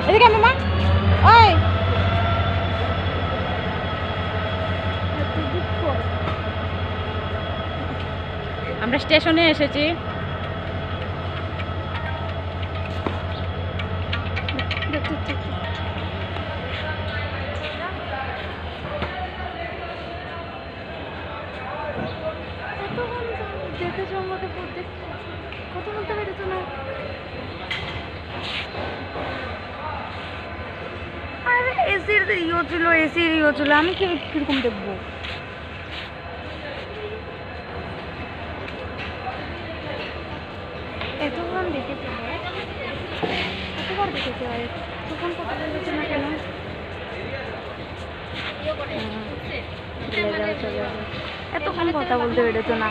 এদিকে মামা ওই আমরা স্টেশনে এসেছি। দেখেছো আমাকে কথা বলতে পেরেছো না? আরে এসির ইয়ে ছিল, এসির ইয়ে ছিল, আমি কিরকম দেখবো? এতক্ষণ দেখেছি, এতবার দেখেছি, তখন কথা বলতেছে না কেন? এতক্ষণ কথা বলতে পেরেছো না?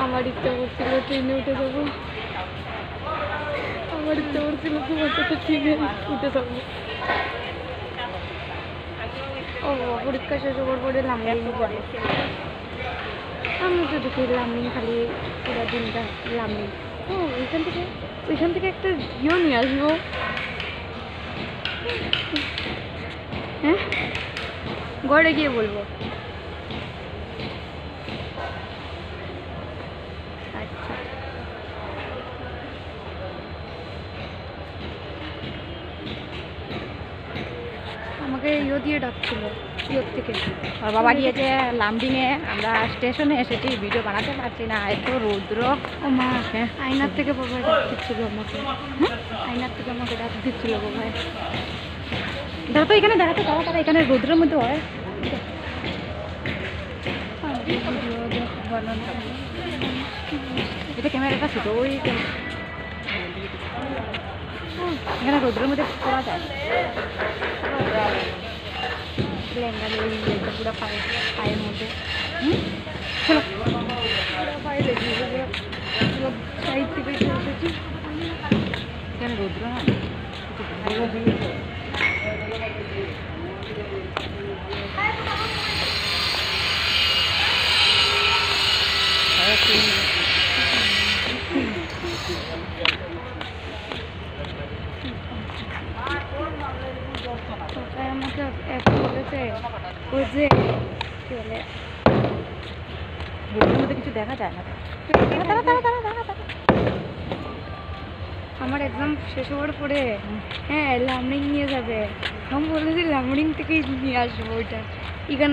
আমার ইচ্ছা করছিল ট্রেনে উঠে যাবো, আমার ইচ্ছা করছিল তোমার সাথে ট্রেনে উঠে যাবো। ও পরীক্ষা শেষ হওয়ার পরে লামডিং যাবো। আমি তো দেখি লামডিং, খালি পুরো দিনটা লামডিং। ও ওইখান থেকে একটা ইয়ে নিয়ে আসবো। হ্যাঁ, ঘরে গিয়ে বলবো। আচ্ছা, আমাকে ইয়ে দিয়ে ডাকছিল, ইয়োর থেকে। আর বাবা গিয়েছে লামডিংয়ে, আমরা স্টেশনে এসেছি, ভিডিও বানাতে পারছি না, এত রৌদ্র। ও মা, আয়নার থেকে বাবা ডাক দিচ্ছিল আমাকে। আয়নার থেকে আমাকে ডাক দিচ্ছিল বাবাই। দেখো তো এখানে, দেখাতে তারা তারা এখানে রৌদ্রের মধ্যে হয়। এটা ক্যামেরাটা ছোটো, ওই এখানে রৌদ্রের মধ্যে করা যায়। লেহেঙ্গা দিয়ে পুরো পায়ের মধ্যে চলো পুরো পায়ে লেগেছে, পুরো সাইড থেকে এসেছি। এখানে রৌদ্র না, আমাকে এক বলেছে ওই যে চলে রৌদ্রের মধ্যে কিছু দেখা যায় না। আমার এক্সাম শেষ হওয়ার পরে হ্যাঁ লামডিং নিয়ে যাবে। আমি বলেছি লামডিং থেকেই নিয়ে আসবো ওইটা। এখানে